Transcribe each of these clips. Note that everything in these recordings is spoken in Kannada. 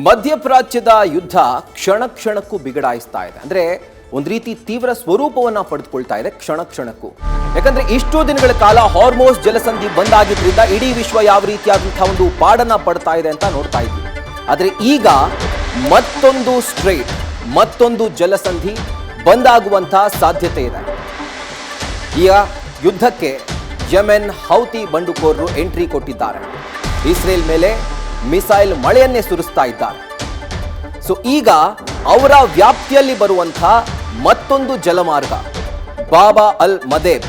ಮಧ್ಯಪ್ರಾಚ್ಯದ ಯುದ್ಧ ಕ್ಷಣ ಕ್ಷಣಕ್ಕೂ ಬಿಗಡಾಯಿಸ್ತಾ ಇದೆ. ಅಂದ್ರೆ ಒಂದು ರೀತಿ ತೀವ್ರ ಸ್ವರೂಪವನ್ನ ಪಡೆದುಕೊಳ್ತಾ ಇದೆ ಕ್ಷಣ ಕ್ಷಣಕ್ಕೂ. ಯಾಕಂದ್ರೆ ಇಷ್ಟು ದಿನಗಳ ಕಾಲ ಹಾರ್ಮೋಸ್ ಜಲಸಂಧಿ ಬಂದಾಗಿದ್ರಿಂದ ಇಡೀ ವಿಶ್ವ ಯಾವ ರೀತಿಯಾದಂತಹ ಒಂದು ಪಾಡನ್ನ ಪಡ್ತಾ ಇದೆ ಅಂತ ನೋಡ್ತಾ ಇದ್ವಿ. ಆದ್ರೆ ಈಗ ಮತ್ತೊಂದು ಜಲಸಂಧಿ ಬಂದಾಗುವಂತಹ ಸಾಧ್ಯತೆ ಇದೆ. ಈಗ ಯುದ್ಧಕ್ಕೆ ಯೆಮೆನ್ ಹೌತಿ ಬಂಡುಕೋರರು ಎಂಟ್ರಿ ಕೊಟ್ಟಿದ್ದಾರೆ. ಇಸ್ರೇಲ್ ಮೇಲೆ ಮಿಸೈಲ್ ಮಳೆಯನ್ನೇ ಸುರಿಸ್ತಾ ಇದ್ದಾರೆ. ಸೊ ಈಗ ಅವರ ವ್ಯಾಪ್ತಿಯಲ್ಲಿ ಬರುವಂತಹ ಮತ್ತೊಂದು ಜಲಮಾರ್ಗ ಬಾಬಾ ಅಲ್ ಮದೇಬ್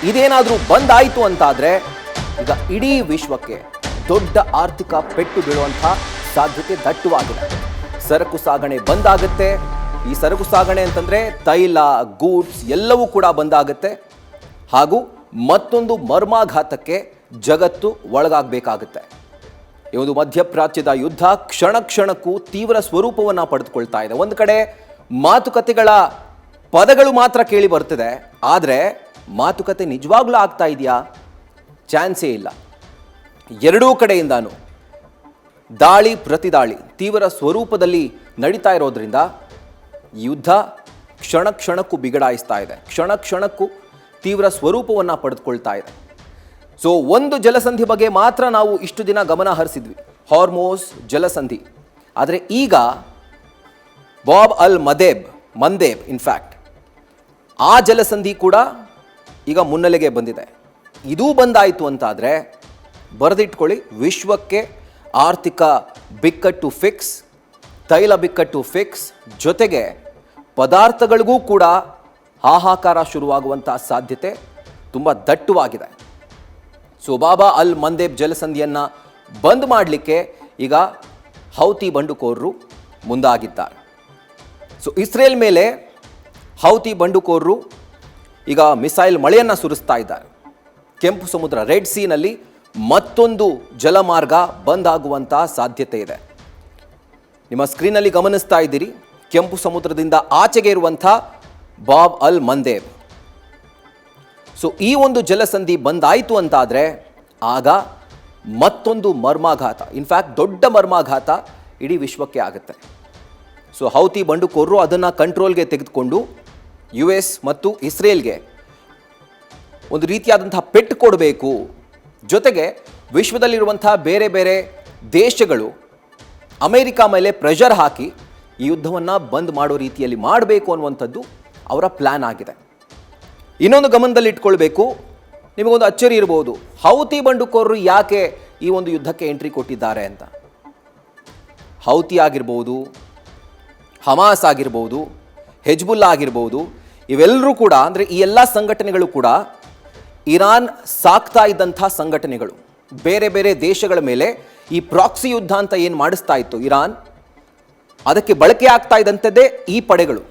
ಇದೇನಾದ್ರೂ ಬಂದಾಯಿತು ಅಂತಾದ್ರೆ ಈಗ ಇಡೀ ವಿಶ್ವಕ್ಕೆ ದೊಡ್ಡ ಆರ್ಥಿಕ ಪೆಟ್ಟು ಬೀಳುವಂತಹ ಸಾಧ್ಯತೆ ದಟ್ಟವಾಗಿದೆ. ಸರಕು ಸಾಗಣೆ ಬಂದಾಗುತ್ತೆ. ಈ ಸರಕು ಸಾಗಣೆ ಅಂತಂದ್ರೆ ತೈಲ, ಗೂಡ್ಸ್ ಎಲ್ಲವೂ ಕೂಡ ಬಂದಾಗುತ್ತೆ. ಹಾಗೂ ಮತ್ತೊಂದು ಮರ್ಮಾಘಾತಕ್ಕೆ ಜಗತ್ತು ಒಳಗಾಗಬೇಕಾಗುತ್ತೆ. ಈ ಒಂದು ಮಧ್ಯಪ್ರಾಚ್ಯದ ಯುದ್ಧ ಕ್ಷಣ ಕ್ಷಣಕ್ಕೂ ತೀವ್ರ ಸ್ವರೂಪವನ್ನ ಪಡೆದುಕೊಳ್ತಾ ಇದೆ. ಒಂದು ಕಡೆ ಮಾತುಕತೆಗಳ ಪದಗಳು ಮಾತ್ರ ಕೇಳಿ ಬರ್ತಿದೆ, ಆದರೆ ಮಾತುಕತೆ ನಿಜವಾಗ್ಲೂ ಆಗ್ತಾ ಇದೆಯಾ? ಚಾನ್ಸೇ ಇಲ್ಲ. ಎರಡೂ ಕಡೆಯಿಂದಾನು ದಾಳಿ ಪ್ರತಿದಾಳಿ ತೀವ್ರ ಸ್ವರೂಪದಲ್ಲಿ ನಡೀತಾ ಇರೋದ್ರಿಂದ ಯುದ್ಧ ಕ್ಷಣ ಕ್ಷಣಕ್ಕೂ ಬಿಗಡಾಯಿಸ್ತಾ ಇದೆ. ಕ್ಷಣ ಕ್ಷಣಕ್ಕೂ ತೀವ್ರ ಸ್ವರೂಪವನ್ನ ಪಡೆದುಕೊಳ್ತಾ ಇದೆ. ಸೊ ಒಂದು ಜಲಸಂಧಿ ಬಗ್ಗೆ ಮಾತ್ರ ನಾವು ಇಷ್ಟು ದಿನ ಗಮನ ಹರಿಸಿದ್ವಿ, ಹಾರ್ಮೋಸ್ ಜಲಸಂಧಿ. ಆದರೆ ಈಗ ಬಾಬ್ ಅಲ್ ಮಂದೇಬ್ ಇನ್ಫ್ಯಾಕ್ಟ್ ಆ ಜಲಸಂಧಿ ಕೂಡ ಈಗ ಮುನ್ನೆಲೆಗೆ ಬಂದಿದೆ. ಇದೂ ಬಂದಾಯಿತು ಅಂತಾದರೆ ಬರೆದಿಟ್ಕೊಳ್ಳಿ, ವಿಶ್ವಕ್ಕೆ ಆರ್ಥಿಕ ಬಿಕ್ಕಟ್ಟು ಫಿಕ್ಸ್, ತೈಲ ಬಿಕ್ಕಟ್ಟು ಫಿಕ್ಸ್, ಜೊತೆಗೆ ಪದಾರ್ಥಗಳಿಗೂ ಕೂಡ ಹಾಹಾಕಾರ ಶುರುವಾಗುವಂಥ ಸಾಧ್ಯತೆ ತುಂಬ ದಟ್ಟವಾಗಿದೆ. ಸೊ ಬಾಬಾ ಅಲ್ ಮಂದೇಬ್ ಜಲಸಂಧಿಯನ್ನು ಬಂದ್ ಮಾಡಲಿಕ್ಕೆ ಈಗ ಹೌತಿ ಬಂಡುಕೋರರು ಮುಂದಾಗಿದ್ದಾರೆ. ಸೊ ಇಸ್ರೇಲ್ ಮೇಲೆ ಹೌತಿ ಬಂಡುಕೋರರು ಈಗ ಮಿಸೈಲ್ ಮಳೆಯನ್ನು ಸುರಿಸ್ತಾ ಇದ್ದಾರೆ. ಕೆಂಪು ಸಮುದ್ರ ರೆಡ್ ಸೀನಲ್ಲಿ ಮತ್ತೊಂದು ಜಲಮಾರ್ಗ ಬಂದ್ ಆಗುವಂತಹ ಸಾಧ್ಯತೆ ಇದೆ. ನಿಮ್ಮ ಸ್ಕ್ರೀನಲ್ಲಿ ಗಮನಿಸ್ತಾ ಇದ್ದೀರಿ, ಕೆಂಪು ಸಮುದ್ರದಿಂದ ಆಚೆಗೆ ಇರುವಂಥ ಬಾಬ್ ಅಲ್ ಮಂದೇಬ್. ಸೊ ಈ ಒಂದು ಜಲಸಂಧಿ ಬಂದಾಯಿತು ಅಂತಾದರೆ ಆಗ ಮತ್ತೊಂದು ಮರ್ಮಾಘಾತ, ಇನ್ಫ್ಯಾಕ್ಟ್ ದೊಡ್ಡ ಮರ್ಮಾಘಾತ ಇಡೀ ವಿಶ್ವಕ್ಕೆ ಆಗುತ್ತೆ. ಸೊ ಹೌತಿ ಬಂಡುಕೋರರು ಅದನ್ನು ಕಂಟ್ರೋಲ್ಗೆ ತೆಗೆದುಕೊಂಡು US ಮತ್ತು ಇಸ್ರೇಲ್ಗೆ ಒಂದು ರೀತಿಯಾದಂತಹ ಪೆಟ್ಟು ಕೊಡಬೇಕು. ಜೊತೆಗೆ ವಿಶ್ವದಲ್ಲಿರುವಂತಹ ಬೇರೆ ಬೇರೆ ದೇಶಗಳು ಅಮೆರಿಕ ಮೇಲೆ ಪ್ರೆಷರ್ ಹಾಕಿ ಈ ಯುದ್ಧವನ್ನು ಬಂದ್ ಮಾಡೋ ರೀತಿಯಲ್ಲಿ ಮಾಡಬೇಕು ಅನ್ನುವಂಥದ್ದು ಅವರ ಪ್ಲ್ಯಾನ್ ಆಗಿದೆ. ಇನ್ನೊಂದು ಗಮನದಲ್ಲಿ ಇಟ್ಕೊಳ್ಬೇಕು, ನಿಮಗೊಂದು ಅಚ್ಚರಿ ಇರಬಹುದು, ಹೌತಿ ಬಂಡುಕೋರರು ಯಾಕೆ ಈ ಒಂದು ಯುದ್ಧಕ್ಕೆ ಎಂಟ್ರಿ ಕೊಟ್ಟಿದ್ದಾರೆ ಅಂತ. ಹೌತಿ ಆಗಿರ್ಬೋದು, ಹಮಾಸ್ ಆಗಿರ್ಬೋದು, ಹೆಜ್ಬುಲ್ಲಾ ಆಗಿರ್ಬೋದು, ಇವೆಲ್ಲರೂ ಕೂಡ ಅಂದರೆ ಈ ಎಲ್ಲ ಸಂಘಟನೆಗಳು ಕೂಡ ಇರಾನ್ ಸಾಕ್ತಾ ಇದ್ದಂಥ ಸಂಘಟನೆಗಳು. ಬೇರೆ ಬೇರೆ ದೇಶಗಳ ಮೇಲೆ ಈ ಪ್ರಾಕ್ಸಿ ಯುದ್ಧ ಅಂತ ಏನು ಮಾಡಿಸ್ತಾ ಇತ್ತು ಇರಾನ್, ಅದಕ್ಕೆ ಬಳಕೆ ಆಗ್ತಾ ಇದ್ದಂಥದ್ದೇ ಈ ಪಡೆಗಳು.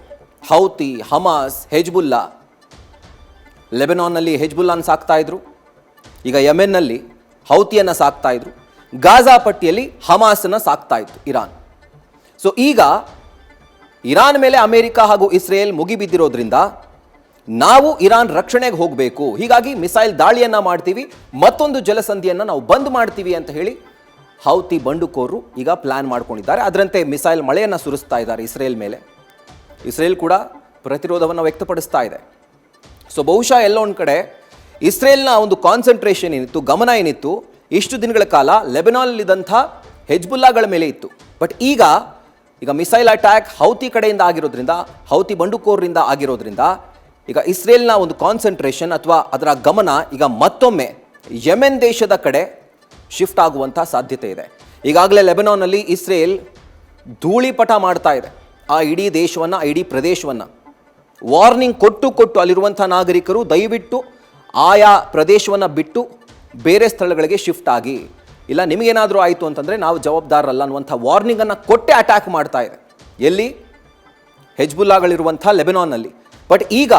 ಹೌತಿ, ಹಮಾಸ್, ಹೆಜ್ಬುಲ್ಲಾ. ಲೆಬನಾನ್ನಲ್ಲಿ ಹೆಜ್ಬುಲ್ಲಾನ ಸಾಕ್ತಾ ಇದ್ರು, ಈಗ ಯೆಮೆನ್ನಲ್ಲಿ ಹೌತಿಯನ್ನು ಸಾಕ್ತಾ ಇದ್ರು, ಗಾಜಾ ಪಟ್ಟಿಯಲ್ಲಿ ಹಮಾಸನ್ನು ಸಾಕ್ತಾ ಇತ್ತು ಇರಾನ್. ಸೊ ಈಗ ಇರಾನ್ ಮೇಲೆ ಅಮೆರಿಕ ಹಾಗೂ ಇಸ್ರೇಲ್ ಮುಗಿಬಿದ್ದಿರೋದ್ರಿಂದ ನಾವು ಇರಾನ್ ರಕ್ಷಣೆಗೆ ಹೋಗಬೇಕು, ಹೀಗಾಗಿ ಮಿಸೈಲ್ ದಾಳಿಯನ್ನು ಮಾಡ್ತೀವಿ, ಮತ್ತೊಂದು ಜಲಸಂಧಿಯನ್ನು ನಾವು ಬಂದ್ ಮಾಡ್ತೀವಿ ಅಂತ ಹೇಳಿ ಹೌತಿ ಬಂಡುಕೋರರು ಈಗ ಪ್ಲಾನ್ ಮಾಡ್ಕೊಂಡಿದ್ದಾರೆ. ಅದರಂತೆ ಮಿಸೈಲ್ ಮಳೆಯನ್ನು ಸುರಿಸ್ತಾ ಇದ್ದಾರೆ ಇಸ್ರೇಲ್ ಮೇಲೆ. ಇಸ್ರೇಲ್ ಕೂಡ ಪ್ರತಿರೋಧವನ್ನು ವ್ಯಕ್ತಪಡಿಸ್ತಾ ಇದೆ. ಸೊ ಬಹುಶಃ ಎಲ್ಲೋ ಒಂದು ಕಡೆ ಇಸ್ರೇಲ್ನ ಒಂದು ಕಾನ್ಸಂಟ್ರೇಷನ್ ಏನಿತ್ತು, ಗಮನ ಏನಿತ್ತು, ಇಷ್ಟು ದಿನಗಳ ಕಾಲ ಲೆಬನಾನ್ನಲ್ಲಿದ್ದಂಥ ಹೆಜ್ಬುಲ್ಲಾಗಳ ಮೇಲೆ ಇತ್ತು. ಬಟ್ ಈಗ ಮಿಸೈಲ್ ಅಟ್ಯಾಕ್ ಹೌತಿ ಕಡೆಯಿಂದ ಆಗಿರೋದ್ರಿಂದ, ಹೌತಿ ಬಂಡುಕೋರರಿಂದ ಆಗಿರೋದ್ರಿಂದ ಈಗ ಇಸ್ರೇಲ್ನ ಒಂದು ಕಾನ್ಸಂಟ್ರೇಷನ್ ಅಥವಾ ಅದರ ಗಮನ ಈಗ ಮತ್ತೊಮ್ಮೆ ಯೆಮೆನ್ ದೇಶದ ಕಡೆ ಶಿಫ್ಟ್ ಆಗುವಂಥ ಸಾಧ್ಯತೆ ಇದೆ. ಈಗಾಗಲೇ ಲೆಬನಾನ್ನಲ್ಲಿ ಇಸ್ರೇಲ್ ಧೂಳಿಪಟ ಮಾಡ್ತಾ ಇದೆ ಆ ಇಡೀ ದೇಶವನ್ನು, ಆ ಇಡೀ ಪ್ರದೇಶವನ್ನು. ವಾರ್ನಿಂಗ್ ಕೊಟ್ಟು ಅಲ್ಲಿರುವಂಥ ನಾಗರಿಕರು ದಯವಿಟ್ಟು ಆಯಾ ಪ್ರದೇಶವನ್ನು ಬಿಟ್ಟು ಬೇರೆ ಸ್ಥಳಗಳಿಗೆ ಶಿಫ್ಟ್ ಆಗಿ, ಇಲ್ಲ ನಿಮಗೇನಾದರೂ ಆಯಿತು ಅಂತಂದರೆ ನಾವು ಜವಾಬ್ದಾರರಲ್ಲ ಅನ್ನುವಂಥ ವಾರ್ನಿಂಗನ್ನು ಕೊಟ್ಟೆ ಅಟ್ಯಾಕ್ ಮಾಡ್ತಾ ಇದೆ. ಎಲ್ಲಿ? ಹೆಜ್ಬುಲ್ಲಾಗಳಿರುವಂಥ ಲೆಬನಾನ್ನಲ್ಲಿ. ಬಟ್ ಈಗ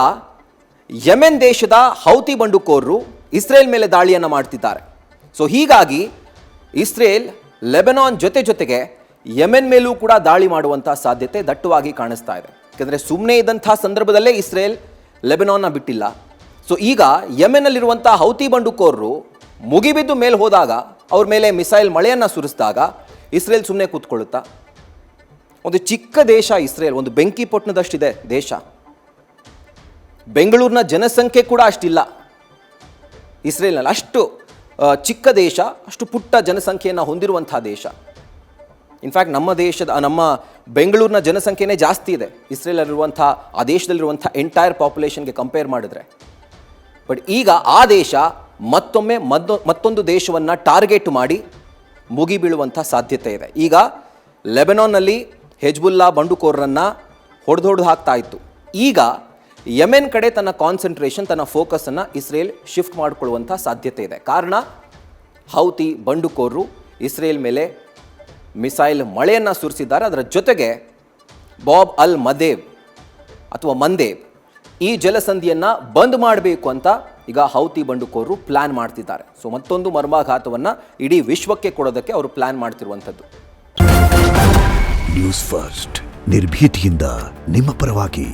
ಯೆಮೆನ್ ದೇಶದ ಹೌತಿ ಬಂಡುಕೋರರು ಇಸ್ರೇಲ್ ಮೇಲೆ ದಾಳಿಯನ್ನು ಮಾಡ್ತಿದ್ದಾರೆ. ಸೊ ಹೀಗಾಗಿ ಇಸ್ರೇಲ್ ಲೆಬನಾನ್ ಜೊತೆಗೆ ಯೆಮೆನ್ ಮೇಲೂ ಕೂಡ ದಾಳಿ ಮಾಡುವಂಥ ಸಾಧ್ಯತೆ ದಟ್ಟವಾಗಿ ಕಾಣಿಸ್ತಾ ಇದೆ. ಯಾಕಂದರೆ ಸುಮ್ಮನೆ ಇದ್ದಂಥ ಸಂದರ್ಭದಲ್ಲೇ ಇಸ್ರೇಲ್ ಲೆಬನಾನ್ನ ಬಿಟ್ಟಿಲ್ಲ. ಸೊ ಈಗ ಯೆಮೆನ್ನಲ್ಲಿರುವಂಥ ಹೌತಿ ಬಂಡುಕೋರರು ಮುಗಿಬಿದ್ದು ಮೇಲೆ ಹೋದಾಗ, ಅವ್ರ ಮೇಲೆ ಮಿಸೈಲ್ ಮಳೆಯನ್ನು ಸುರಿಸಿದಾಗ ಇಸ್ರೇಲ್ ಸುಮ್ಮನೆ ಕೂತ್ಕೊಳ್ಳುತ್ತಾ? ಒಂದು ಚಿಕ್ಕ ದೇಶ ಇಸ್ರೇಲ್, ಒಂದು ಬೆಂಕಿ ಪೊಟ್ಟಣದಷ್ಟಿದೆ ದೇಶ. ಬೆಂಗಳೂರಿನ ಜನಸಂಖ್ಯೆ ಕೂಡ ಅಷ್ಟಿಲ್ಲ ಇಸ್ರೇಲ್ನಲ್ಲಿ. ಅಷ್ಟು ಚಿಕ್ಕ ದೇಶ, ಅಷ್ಟು ಪುಟ್ಟ ಜನಸಂಖ್ಯೆಯನ್ನು ಹೊಂದಿರುವಂಥ ದೇಶ. ಇನ್ಫ್ಯಾಕ್ಟ್ ನಮ್ಮ ಬೆಂಗಳೂರಿನ ಜನಸಂಖ್ಯೆನೇ ಜಾಸ್ತಿ ಇದೆ ಇಸ್ರೇಲಲ್ಲಿರುವಂಥ, ಆ ದೇಶದಲ್ಲಿರುವಂಥ ಎಂಟೈರ್ ಪಾಪ್ಯುಲೇಷನ್ಗೆ ಕಂಪೇರ್ ಮಾಡಿದ್ರೆ. ಬಟ್ ಈಗ ಆ ದೇಶ ಮತ್ತೊಂದು ದೇಶವನ್ನು ಟಾರ್ಗೆಟ್ ಮಾಡಿ ಮುಗಿಬೀಳುವಂಥ ಸಾಧ್ಯತೆ ಇದೆ. ಈಗ ಲೆಬನಾನ್ನಲ್ಲಿ ಹೆಜ್ಬುಲ್ಲಾ ಬಂಡುಕೋರರನ್ನು ಹೊಡೆದು ಹಾಕ್ತಾ ಇತ್ತು. ಈಗ ಯೆಮೆನ್ ಕಡೆ ತನ್ನ ಕಾನ್ಸಂಟ್ರೇಷನ್, ತನ್ನ ಫೋಕಸನ್ನು ಇಸ್ರೇಲ್ ಶಿಫ್ಟ್ ಮಾಡಿಕೊಳ್ಳುವಂಥ ಸಾಧ್ಯತೆ ಇದೆ. ಕಾರಣ, ಹೌತಿ ಬಂಡುಕೋರರು ಇಸ್ರೇಲ್ ಮೇಲೆ ಮಿಸೈಲ್ ಮಳೆಯನ್ನು ಸುರಿಸಿದ್ದಾರೆ. ಅದರ ಜೊತೆಗೆ ಬಾಬ್ ಅಲ್ ಮಂದೇಬ್ ಈ ಜಲಸಂಧಿಯನ್ನು ಬಂದ್ ಮಾಡಬೇಕು ಅಂತ ಈಗ ಹೌತಿ ಬಂಡುಕೋರರು ಪ್ಲಾನ್ ಮಾಡ್ತಿದ್ದಾರೆ. ಸೊ ಮತ್ತೊಂದು ಮರ್ಮಾಘಾತವನ್ನು ಇಡೀ ವಿಶ್ವಕ್ಕೆ ಕೊಡೋದಕ್ಕೆ ಅವರು ಪ್ಲಾನ್ ಮಾಡ್ತಿರುವಂಥದ್ದು. ನ್ಯೂಸ್ ಫಸ್ಟ್, ನಿರ್ಭೀತಿಯಿಂದ ನಿಮ್ಮ ಪರವಾಗಿ.